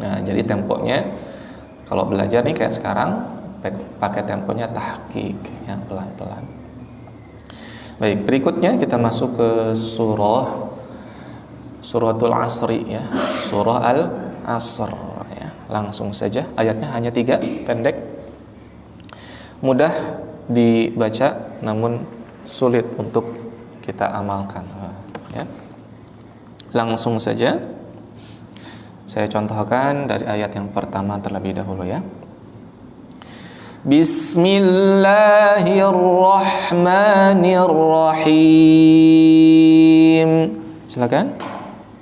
Nah, jadi temponya kalau belajar nih kayak sekarang pakai temponya tahqiq ya, pelan-pelan. Baik, berikutnya kita masuk ke suratul Asri ya, surah Al-Asr ya. Langsung saja, ayatnya hanya 3, pendek, mudah dibaca namun sulit untuk kita amalkan ya. Langsung saja saya contohkan dari ayat yang pertama terlebih dahulu ya. Bismillahirrahmanirrahim. Silakan.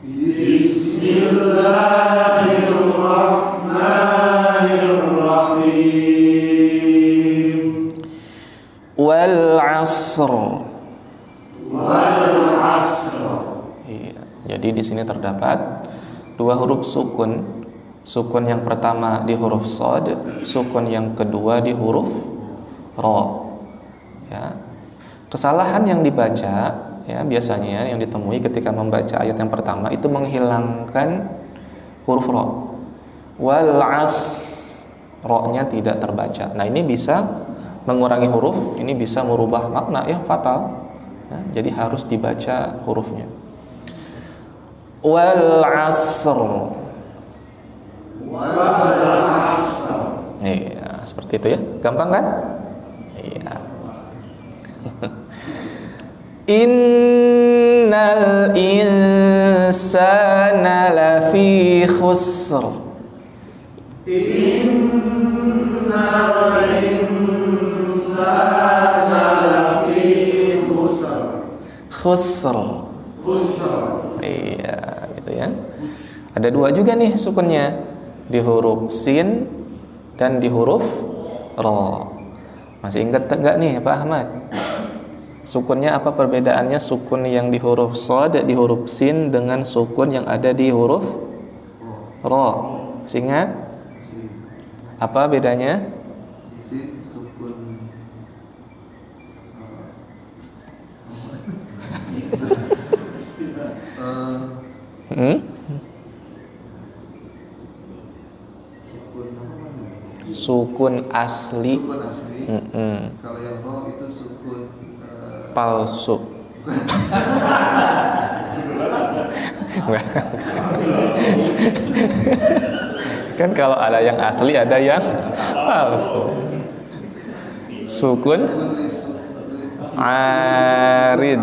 Bismillahirrahmanirrahim. Wal 'asr. Wal 'asr. Iya. Jadi di sini terdapat 2 huruf sukun. Sukun yang pertama di huruf shad, sukun yang kedua di huruf ra. Ya. Kesalahan yang dibaca ya biasanya yang ditemui ketika membaca ayat yang pertama itu menghilangkan huruf ra. Wal 'as, ra-nya tidak terbaca. Nah, ini bisa mengurangi huruf, ini bisa merubah makna yang fatal. Ya, jadi harus dibaca hurufnya. Wal 'asr. Iya, seperti itu ya. Gampang kan? Iya. Innal insana lafi khusr. Innal insana lafi khusr. Khusr. Khusr. Iya, gitu ya. Ada 2 juga nih sukunnya, di huruf sin dan di huruf ra. Masih ingat enggak nih Pak Ahmad? Sukunnya apa perbedaannya sukun yang di huruf shad di huruf sin dengan sukun yang ada di huruf ra? Masih ingat? Apa bedanya? Sin sukun Sukun asli. Sukun asli. Kalau yang ra itu sukun palsu. Kan kalau ada yang asli ada yang palsu. Sukun arid,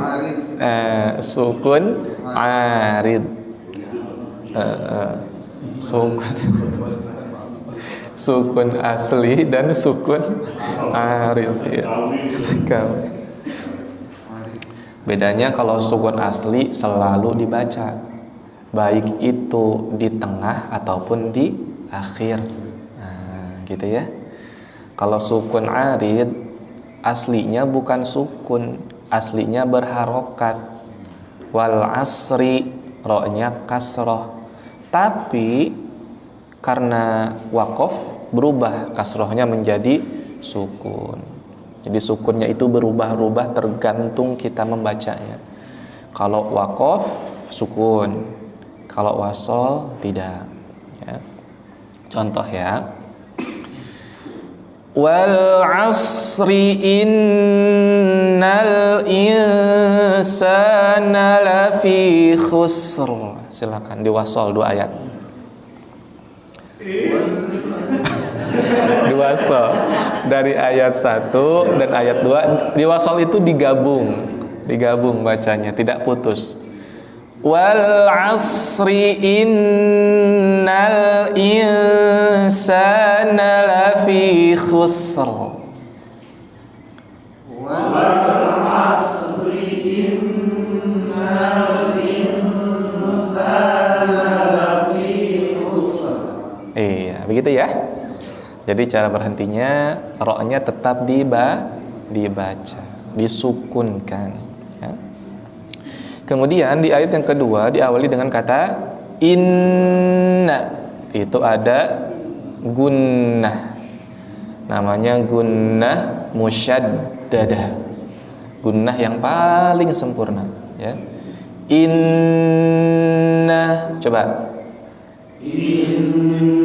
sukun arid, sukun asli dan sukun arid ya. Bedanya kalau sukun asli selalu dibaca, baik itu di tengah ataupun di akhir. Nah, gitu ya. Kalau sukun arid aslinya bukan sukun, aslinya berharokat. Wal asri, ro-nya kasroh. Tapi karena wakof berubah kasrohnya menjadi sukun. Jadi sukunnya itu berubah-ubah tergantung kita membacanya. Kalau wakof sukun, kalau wasol tidak. Ya. Contoh ya. Wal asri innal insana lafi khusr. Silakan diwasol 2 ayat. Diwasol dari ayat 1 dan ayat 2. Diwasol itu digabung bacanya, tidak putus. Wal asri innal insana lafi khusr. Wal asri innal insana lafi khusr. Iya, begitu ya. Jadi cara berhentinya ro-nya tetap dibaca, disukunkan ya. Kemudian di ayat yang kedua diawali dengan kata inna. Itu ada gunnah. Namanya gunnah musyaddadah. Gunnah yang paling sempurna ya. Inna, coba. Inna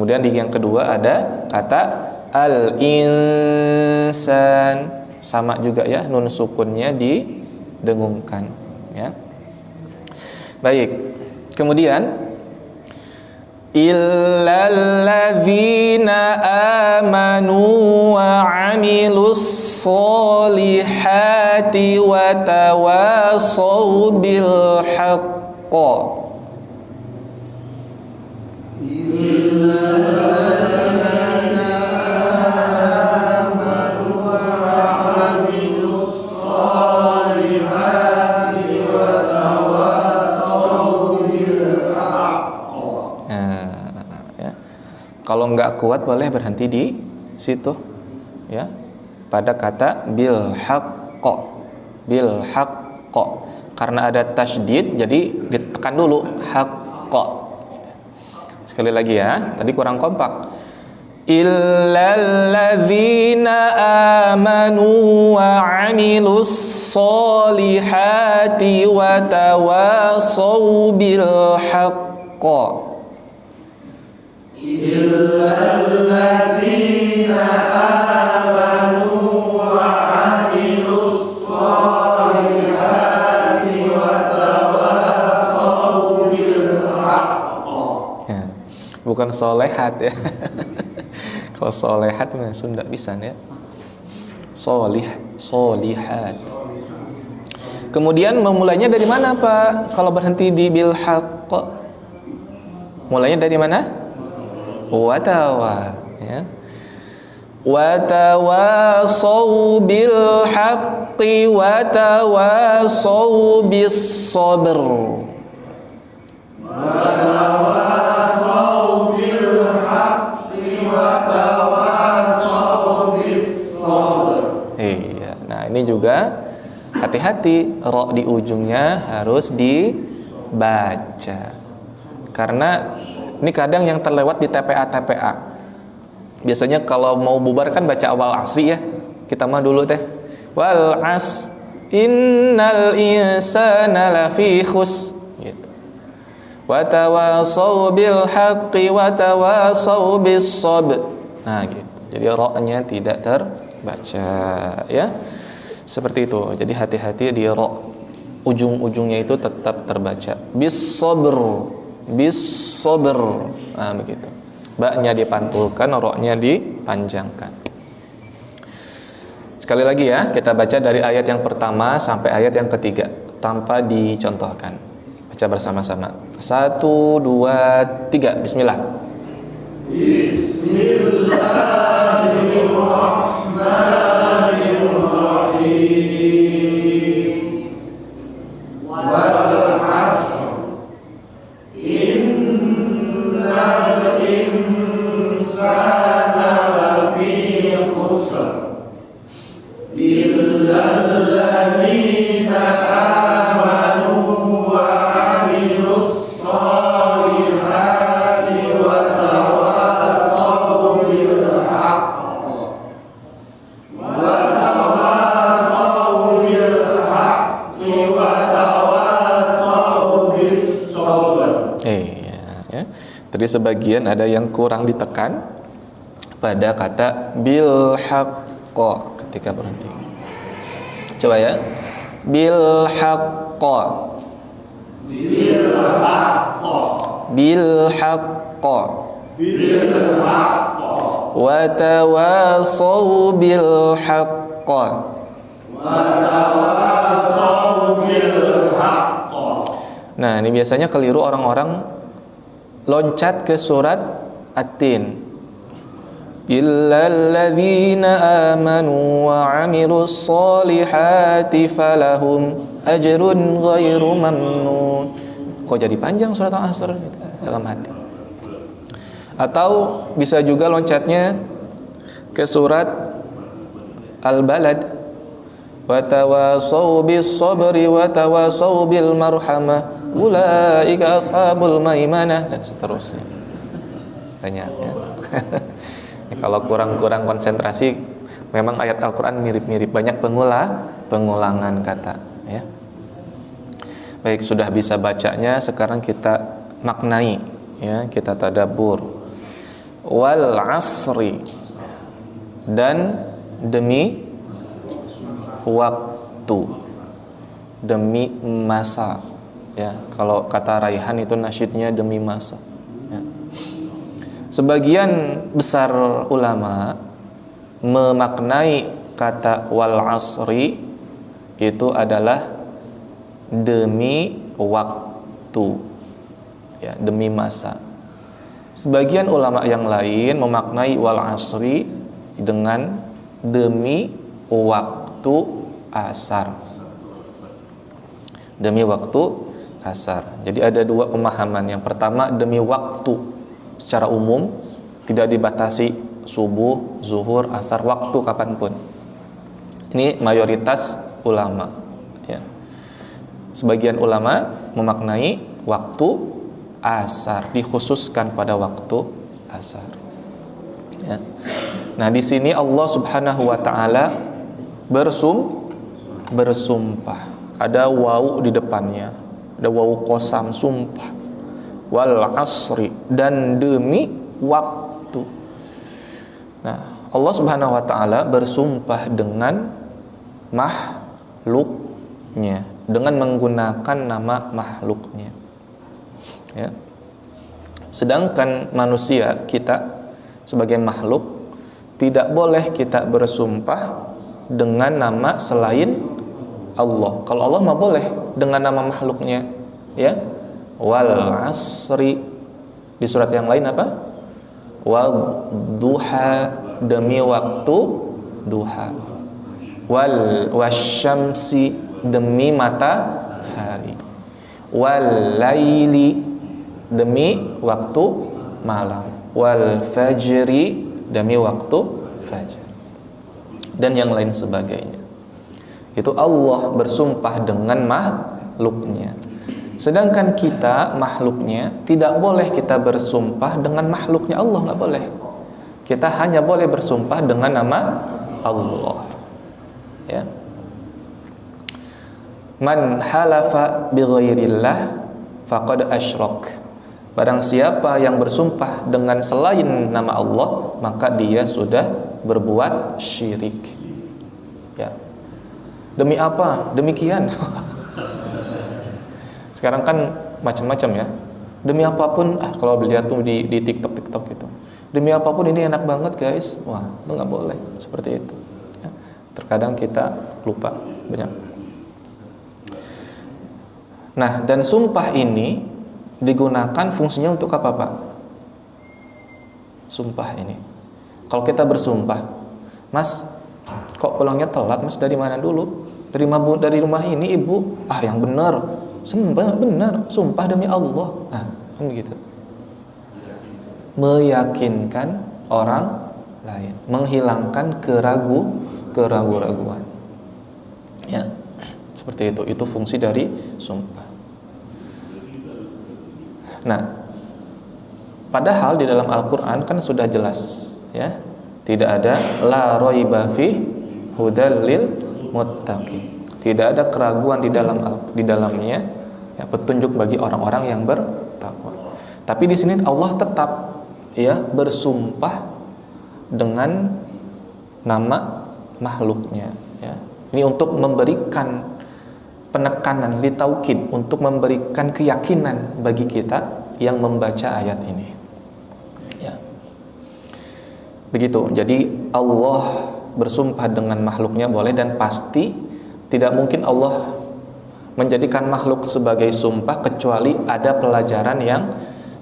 Kemudian di yang kedua ada kata al-insan, sama juga ya, nun sukunnya didengungkan ya. Baik. Kemudian illalladzina amanu wa 'amilus solihati wa tawasaw bil haqq. Kalau nggak kuat boleh berhenti di situ ya, pada kata bil haqqo, bil haqqo, karena ada tasydid jadi ditekan dulu haqqo. Sekali lagi ya, tadi kurang kompak. Illalladzina amanu wa 'amilus solihati wa tawasaw bil haqqo. Illalladzina amanu wa 'amilus solihati wa tawasaw bil haqq. Ya, bukan solehat ya. Kalau solehat itu Sunda bisa ya. Solihat. Kemudian memulainya dari mana Pak? Kalau berhenti di bil haqq, mulainya dari mana? Watawa ya. Watawasaw bil haqqi watawasaw bis sabr. Watawasaw bil haqqi watawasaw bis sabr. Iya, nah ini juga hati-hati, ro di ujungnya harus dibaca. Karena ini kadang yang terlewat di TPA. Biasanya kalau mau bubar kan baca awal asri ya. Kita mah dulu teh. Wal as innal insana lafi khus gitu. Wa tawasaw bil haqqi wa tawasaw bis sabr. Nah gitu. Jadi ro-nya tidak terbaca ya. Seperti itu. Jadi hati-hati di ro, ujung-ujungnya itu tetap terbaca. Bis sabr. Bis sabr. Nah begitu. Ba-nya dipantulkan, ro-nya dipanjangkan. Sekali lagi ya, kita baca dari ayat yang pertama sampai ayat yang ketiga tanpa dicontohkan. Baca bersama-sama. 1, 2, 3. Bismillah. Bismillahirrahmanirrahim. Wal 'asr. Innal insana lafi khusr. Illal ladzina amanu wa 'amilus solihati wa tawasaw bil haqq. Wa tawasaw bil haqqi wa tawasaw bis sabr. Ya. Tadi sebagian ada yang kurang ditekan pada kata bil haqqo ketika berhenti. Coba ya. Bil haqqo. Bil haqq. Bil haqqo. Bil haqq. Wa tawasaw bil haqqo. Wa tawasaw bil haqq. Nah, ini biasanya keliru orang-orang loncat ke surat At-Tin. Illal ladzina amanu wa 'amilus solihati falahum ajrun ghairu mamnun. Kok jadi panjang surat Al-Asr gitu, dalam hati. Atau bisa juga loncatnya ke surat Al-Balad. Wa tawasaw bis sabri wa tawasaw bil marhamah. Ulaika ashabul maimanah, dan seterusnya. Banyak ya. Kalau kurang konsentrasi, memang ayat Al-Quran mirip-mirip, banyak pengulangan kata ya. Baik, sudah bisa bacanya, sekarang kita maknai ya, kita tadabbur. wal asri, dan demi waktu, demi masa. Ya, kalau kata Raihan itu nasyidnya demi masa. Ya. Sebagian besar ulama memaknai kata wal asri itu adalah demi waktu, ya, demi masa. Sebagian ulama yang lain memaknai wal asri dengan demi waktu asar, demi waktu asar. Jadi ada dua pemahaman. Yang pertama demi waktu secara umum, tidak dibatasi subuh, zuhur, asar, waktu kapanpun. Ini mayoritas ulama, ya. Sebagian ulama memaknai waktu asar, dikhususkan pada waktu asar. Ya. Nah, di sini Allah Subhanahu wa taala bersumpah. Ada wawu di depannya. Ada wawu qasam, sumpah. Wal asri, dan demi waktu. Nah, Allah Subhanahu wa taala bersumpah dengan makhluknya, dengan menggunakan nama makhluknya. Ya. Sedangkan manusia, kita sebagai makhluk, tidak boleh kita bersumpah dengan nama selain Allah. Kalau Allah mah boleh dengan nama makhluknya, ya. Wal asri, di surat yang lain apa? Wal duha, demi waktu duha. Wal wasyamsi, demi matahari. Wal laili, demi waktu malam. Wal fajri, demi waktu fajar. Dan yang lain sebagainya. Itu Allah bersumpah dengan makhluknya. Sedangkan kita makhluknya, tidak boleh kita bersumpah dengan makhluknya Allah, nggak boleh. Kita hanya boleh bersumpah dengan nama Allah. Ya. Man halafa bighairillah faqad asyrak. Barang siapa yang bersumpah dengan selain nama Allah, maka dia sudah berbuat syirik. Ya. Demi apa? Demikian. Sekarang kan macam-macam ya. Demi apapun, kalau lihat tuh di TikTok gitu. Demi apapun ini enak banget guys. Wah, itu nggak boleh seperti itu. Ya. Terkadang kita lupa banyak. Nah, dan sumpah ini digunakan fungsinya untuk apa, Pak? Sumpah ini. Kalau kita bersumpah, Mas, kok pulangnya telat, Mas? Dari mana dulu? Dari rumah ini, Ibu. Ah, yang benar. Benar, sumpah demi Allah. Nah, kan begitu. Meyakinkan orang lain, menghilangkan keraguan. Ya, seperti itu. Itu fungsi dari sumpah. Nah, padahal di dalam Al-Quran kan sudah jelas, ya, tidak ada la raiba fi hudal lil muttaqin. Tidak ada keraguan di dalamnya, ya, petunjuk bagi orang-orang yang bertakwa. Tapi di sini Allah tetap, ya, bersumpah dengan nama makhluknya, ya. Ini untuk memberikan penekanan, litaukid, untuk memberikan keyakinan bagi kita yang membaca ayat ini. Ya. Begitu. Jadi Allah bersumpah dengan makhluknya boleh, dan pasti tidak mungkin Allah menjadikan makhluk sebagai sumpah kecuali ada pelajaran yang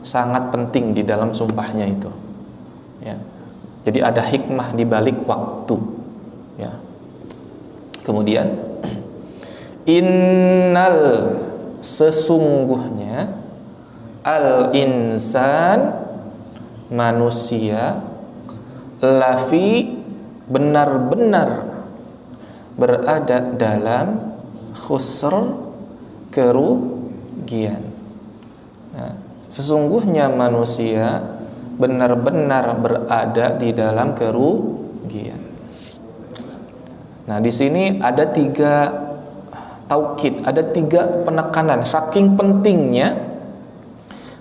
sangat penting di dalam sumpahnya itu. Ya. Jadi ada hikmah di balik waktu. Ya. Kemudian innal, sesungguhnya, al insan, manusia, lafi, benar-benar berada dalam khusr, kerugian. Nah, sesungguhnya manusia benar-benar berada di dalam kerugian. Nah, di sini ada 3 taukid, ada 3 penekanan. Saking pentingnya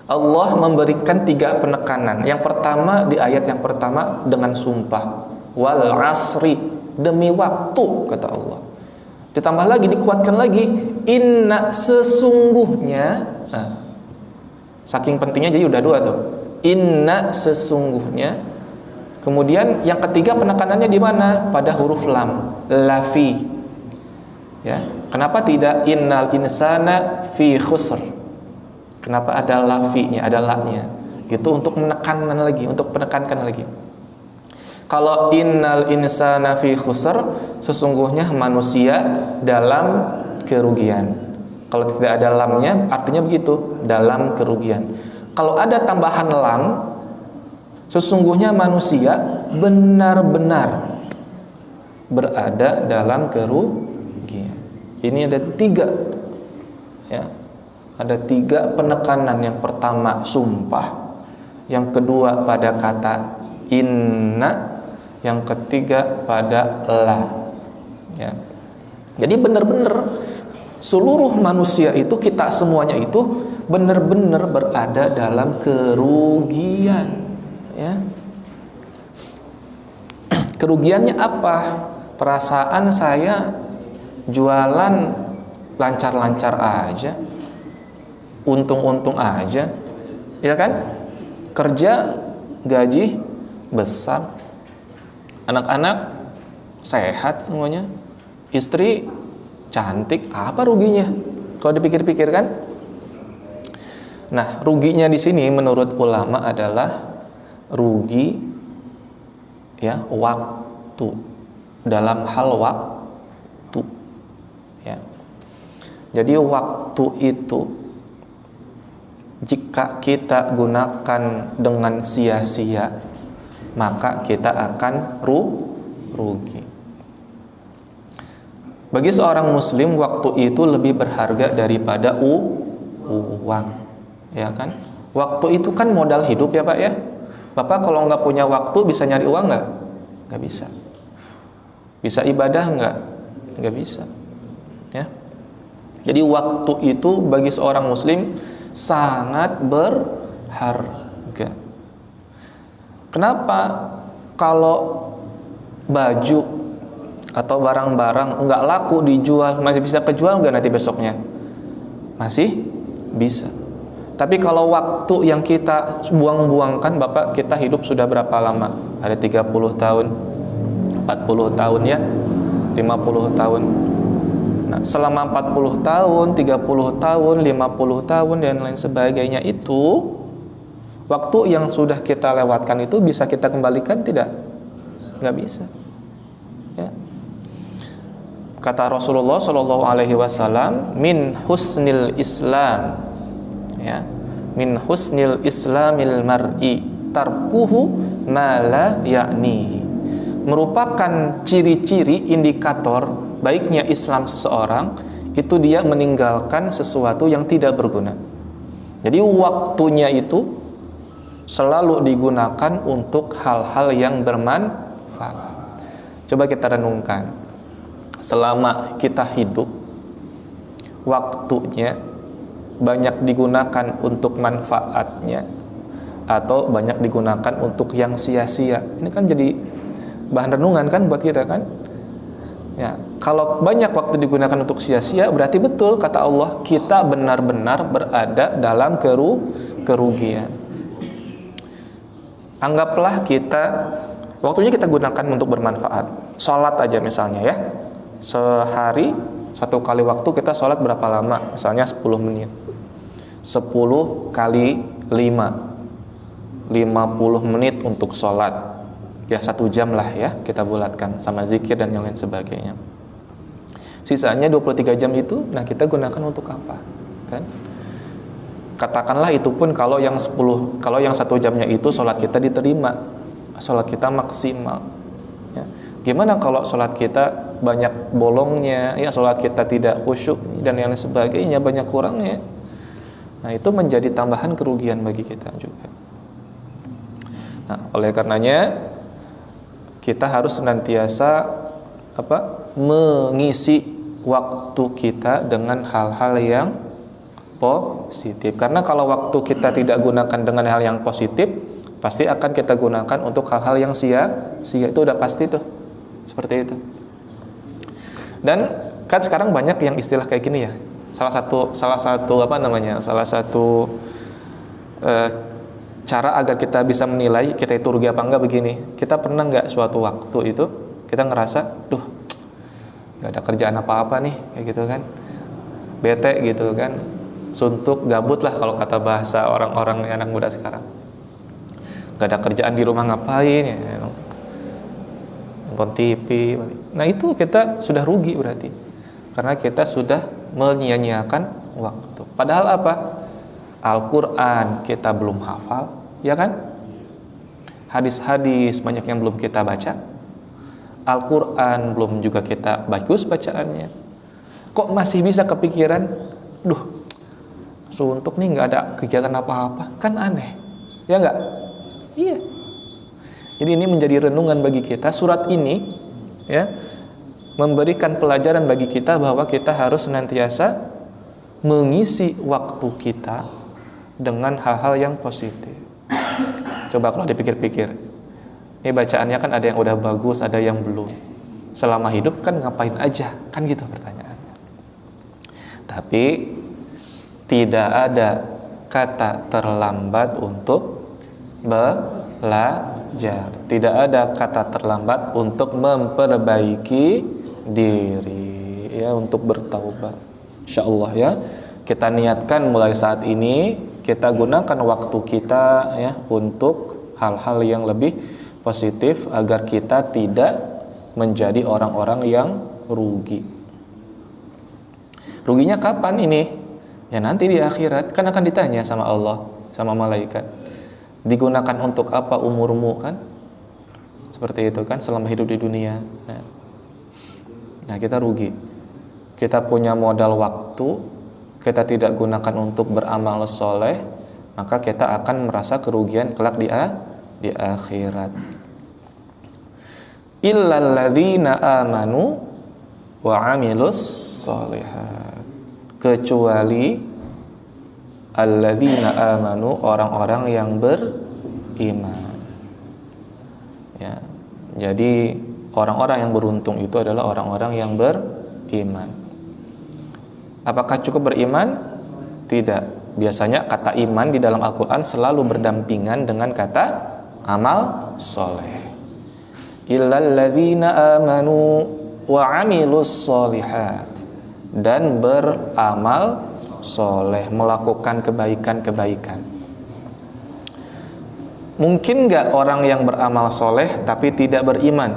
Allah memberikan 3 penekanan. Yang pertama di ayat yang pertama dengan sumpah, wal asri, demi waktu, kata Allah. Ditambah lagi, dikuatkan lagi, inna, sesungguhnya. Nah, saking pentingnya jadi udah 2 tuh. Inna, sesungguhnya. Kemudian yang ketiga penekanannya di mana? Pada huruf lam, lafi. Ya, kenapa tidak innal insana fi khusr? Kenapa ada lafinya, ada la-nya? Itu untuk menekankan lagi, untuk menekankan lagi. Kalau innal insana fi khusr, sesungguhnya manusia dalam kerugian. Kalau tidak ada lamnya, artinya begitu, dalam kerugian. Kalau ada tambahan lam, sesungguhnya manusia benar-benar berada dalam kerugian. Ini ada 3, ya. Ada 3 penekanan. Yang pertama sumpah, yang kedua pada kata inna, yang ketiga pada la. Ya. Jadi benar-benar seluruh manusia itu, kita semuanya itu benar-benar berada dalam kerugian. Ya. Kerugiannya apa? Perasaan saya jualan lancar-lancar aja, untung-untung aja, ya kan? Kerja gaji besar, anak-anak sehat semuanya, istri cantik, apa ruginya? Kalau dipikir-pikir kan? Nah, ruginya di sini menurut ulama adalah rugi, ya, waktu, dalam hal waktu, ya. Jadi waktu itu jika kita gunakan dengan sia-sia, maka kita akan rugi. Bagi seorang muslim, waktu itu lebih berharga daripada uang, ya kan? Waktu itu kan modal hidup, ya Pak, ya. Bapak kalau nggak punya waktu bisa nyari uang nggak? Nggak bisa. Bisa ibadah nggak? Nggak bisa, ya. Jadi waktu itu bagi seorang muslim sangat berharga. Kenapa? Kalau baju atau barang-barang nggak laku dijual, masih bisa kejual nggak nanti besoknya? Masih bisa. Tapi kalau waktu yang kita buang-buangkan, Bapak, kita hidup sudah berapa lama? Ada 30 tahun, 40 tahun, ya, 50 tahun. Nah, selama 40 tahun, 30 tahun, 50 tahun, dan lain sebagainya itu, waktu yang sudah kita lewatkan itu bisa kita kembalikan tidak? Nggak bisa, ya. Kata Rasulullah SAW, min husnil Islam, ya, min husnil Islamil mar'i tarkuhu ma la ya'nihi. Merupakan ciri-ciri indikator baiknya Islam seseorang itu dia meninggalkan sesuatu yang tidak berguna. Jadi waktunya itu selalu digunakan untuk hal-hal yang bermanfaat. Coba kita renungkan, selama kita hidup, waktunya banyak digunakan untuk manfaatnya atau banyak digunakan untuk yang sia-sia. Ini kan jadi bahan renungan kan buat kita kan? Ya, kalau banyak waktu digunakan untuk sia-sia, berarti betul kata Allah, kita benar-benar berada dalam kerugian. Anggaplah kita waktunya kita gunakan untuk bermanfaat. Sholat aja misalnya, ya. Sehari 1 kali waktu kita sholat berapa lama? Misalnya 10 menit. 10 kali 5, 50 menit untuk sholat. Ya 1 jam lah, ya, kita bulatkan sama zikir dan yang lain sebagainya. Sisanya 23 jam itu, nah kita gunakan untuk apa? Kan? Katakanlah itu pun kalau yang 1 jamnya itu sholat kita diterima, sholat kita maksimal, ya. Gimana kalau sholat kita banyak bolongnya, ya, sholat kita tidak khusyuk dan yang lain sebagainya, banyak kurangnya. Nah itu menjadi tambahan kerugian bagi kita juga. Nah oleh karenanya kita harus senantiasa mengisi waktu kita dengan hal-hal yang positif. Karena kalau waktu kita tidak gunakan dengan hal yang positif, pasti akan kita gunakan untuk hal-hal yang sia-sia. Itu udah pasti tuh. Seperti itu. Dan kan sekarang banyak yang istilah kayak gini ya. Salah satu cara agar kita bisa menilai kita itu rugi apa enggak begini. Kita pernah enggak suatu waktu itu kita ngerasa, duh, enggak ada kerjaan apa-apa nih, kayak gitu kan. Bete gitu kan. Suntuk, gabut lah kalau kata bahasa orang-orang anak muda sekarang. Enggak ada kerjaan di rumah ngapain ya. Nonton TV. Nah, itu kita sudah rugi berarti. Karena kita sudah menyia-nyiakan waktu. Padahal apa? Al-Quran kita belum hafal, ya kan? Hadis-hadis banyak yang belum kita baca. Al-Quran belum juga kita bagus bacaannya. Kok masih bisa kepikiran, duh, suntuk nih nggak ada kegiatan apa-apa, kan aneh, ya nggak? Iya. Jadi ini menjadi renungan bagi kita. Surat ini, ya, memberikan pelajaran bagi kita bahwa kita harus senantiasa mengisi waktu kita dengan hal-hal yang positif. Coba kalau dipikir-pikir, ini bacaannya kan ada yang udah bagus, ada yang belum. Selama hidup kan ngapain aja? Kan gitu pertanyaannya. Tapi tidak ada kata terlambat untuk belajar. Tidak ada kata terlambat untuk memperbaiki diri, ya, untuk bertaubat. Insyaallah ya, kita niatkan mulai saat ini kita gunakan waktu kita ya untuk hal-hal yang lebih positif agar kita tidak menjadi orang-orang yang rugi. Ruginya kapan ini? Ya nanti di akhirat, kan akan ditanya sama Allah, sama malaikat. Digunakan untuk apa umurmu, kan? Seperti itu kan selama hidup di dunia. Nah, kita rugi. Kita punya modal waktu, kita tidak gunakan untuk beramal soleh, maka kita akan merasa kerugian kelak di akhirat. Illal ladzina amanu wa amilus sholihat. Kecuali alladzina amanu, orang-orang yang beriman. Ya. Jadi orang-orang yang beruntung itu adalah orang-orang yang beriman. Apakah cukup beriman? Tidak. Biasanya kata iman di dalam Al-Quran selalu berdampingan dengan kata amal soleh. Illal ladzina amanu wa amilus sholihat. Dan beramal soleh, melakukan kebaikan-kebaikan. Mungkin gak orang yang beramal soleh tapi tidak beriman?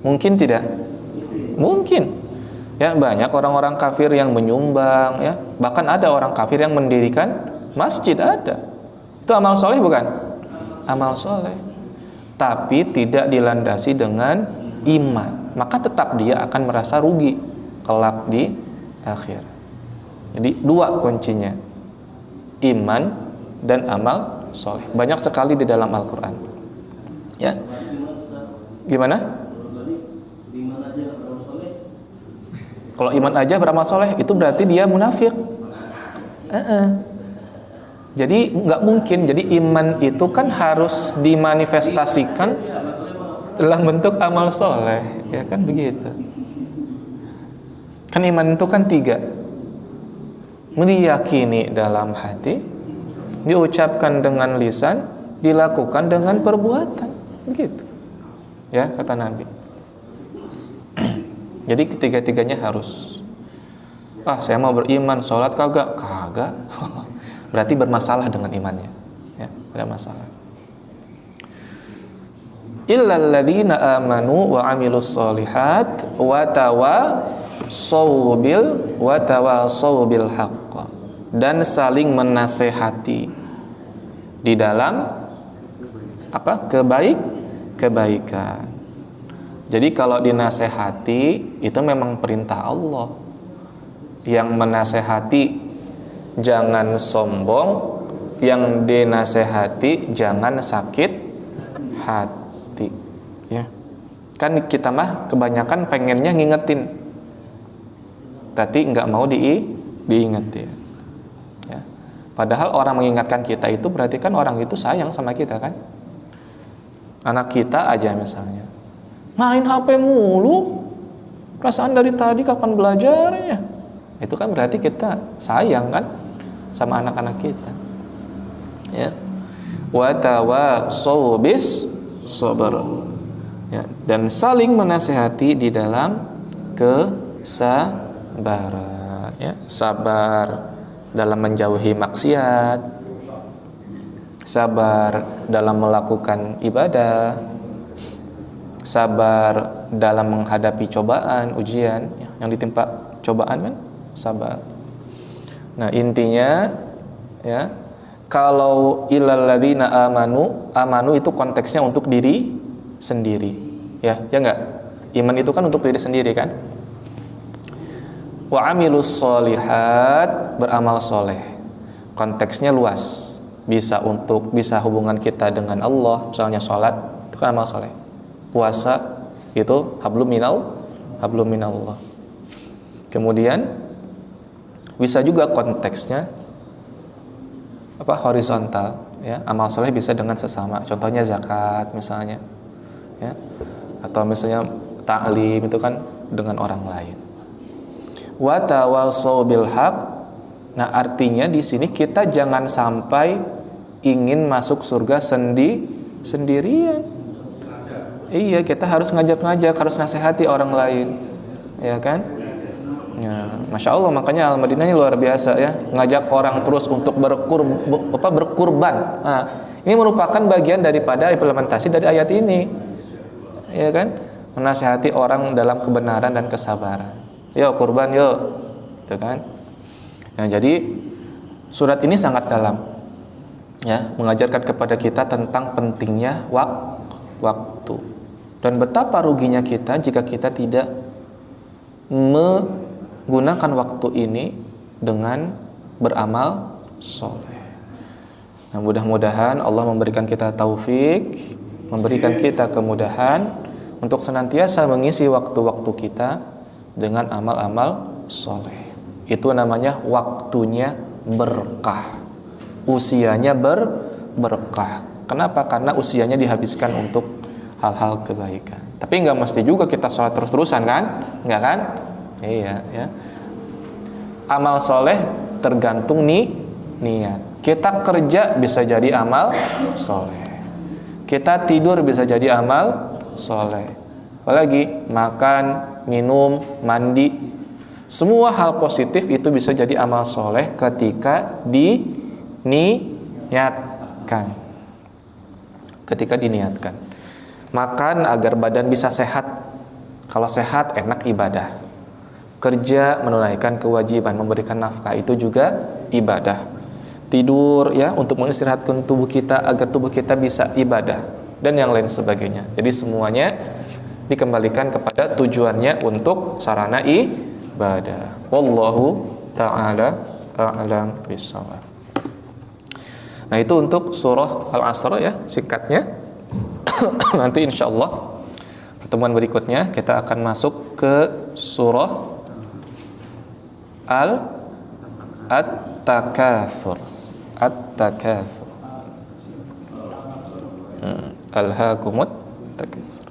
Mungkin tidak? Mungkin. Ya, banyak orang-orang kafir yang menyumbang, ya. Bahkan ada orang kafir yang mendirikan masjid, ada. Itu amal soleh bukan? Amal soleh. Tapi tidak dilandasi dengan iman, maka tetap dia akan merasa rugi kelak di akhir. Jadi dua kuncinya, iman dan amal soleh. Banyak sekali di dalam Al-Quran. Ya, gimana? Kalau iman aja beramal soleh, itu berarti dia munafik. Jadi nggak mungkin. Jadi iman itu kan harus dimanifestasikan dalam bentuk amal soleh, ya kan begitu. Kan iman itu kan 3. Meyakini dalam hati, diucapkan dengan lisan, dilakukan dengan perbuatan, begitu. Ya, kata Nabi. Jadi ketiga-tiganya harus. Saya mau beriman, sholat kagak? Kagak. Berarti bermasalah dengan imannya. Ya, ada masalah. Illal ladzina amanu wa amilus sholihat wa tawassaw bil haqq. Dan saling menasehati di dalam apa? Kebaikan. Jadi kalau dinasehati itu memang perintah Allah. Yang menasehati jangan sombong, yang dinasehati jangan sakit hati. Ya. Kan kita mah kebanyakan pengennya ngingetin, tapi nggak mau diingetin. Padahal orang mengingatkan kita itu berarti kan orang itu sayang sama kita kan. Anak kita aja misalnya main HP mulu, perasaan dari tadi kapan belajarnya, itu kan berarti kita sayang kan sama anak-anak kita, ya. Wa tawassaw bis sabr, ya, dan saling menasihati di dalam kesabaran, ya. Sabar dalam menjauhi maksiat, sabar dalam melakukan ibadah, sabar dalam menghadapi cobaan, ujian, ya, yang ditimpa cobaan kan sabar. Nah, intinya ya, kalau ilal ladzina amanu itu konteksnya untuk diri sendiri, ya enggak? Iman itu kan untuk diri sendiri kan? Wa amilus sholihat, beramal soleh. Konteksnya luas. Bisa hubungan kita dengan Allah, misalnya sholat, itu kan amal soleh. Puasa itu hablum minallah. Kemudian bisa juga konteksnya horizontal, ya. Amal soleh bisa dengan sesama. Contohnya zakat misalnya, ya. Atau misalnya ta'lim itu kan dengan orang lain. Wa tawassaw bil haq. Nah, artinya di sini kita jangan sampai ingin masuk surga sendirian. Iya, kita harus ngajak-ngajak, harus nasihati orang lain, ya kan? Ya, Masya Allah, makanya Al-Madinah ini luar biasa ya, ngajak orang terus untuk berkurban. Nah, ini merupakan bagian daripada implementasi dari ayat ini, ya kan? Menasihati orang dalam kebenaran dan kesabaran. Yuk kurban yuk, gitu kan? Ya, jadi surat ini sangat dalam, ya, mengajarkan kepada kita tentang pentingnya waktu dan betapa ruginya kita jika kita tidak menggunakan waktu ini dengan beramal soleh. Nah, mudah-mudahan Allah memberikan kita taufik, memberikan kita kemudahan untuk senantiasa mengisi waktu-waktu kita dengan amal-amal soleh. Itu namanya waktunya berkah, usianya berkah. Kenapa? Karena usianya dihabiskan untuk hal-hal kebaikan. Tapi nggak mesti juga kita sholat terus-terusan kan? Nggak kan? Iya, ya. Amal soleh tergantung niat. Kita kerja bisa jadi amal soleh. Kita tidur bisa jadi amal soleh. Apalagi makan, minum, mandi, semua hal positif itu bisa jadi amal soleh ketika diniatkan. Ketika diniatkan. Makan agar badan bisa sehat. Kalau sehat, enak ibadah. Kerja, menunaikan kewajiban, memberikan nafkah, itu juga ibadah. Tidur, ya, untuk mengistirahatkan tubuh kita agar tubuh kita bisa ibadah, dan yang lain sebagainya. Jadi semuanya dikembalikan kepada tujuannya untuk sarana ibadah. Wallahu ta'ala a'lam bishawab. Nah, itu untuk surah Al-Asr ya, singkatnya. Nanti insyaallah pertemuan berikutnya kita akan masuk ke surah At-Takatsur. At-Takatsur. Alhaakumut takatsur.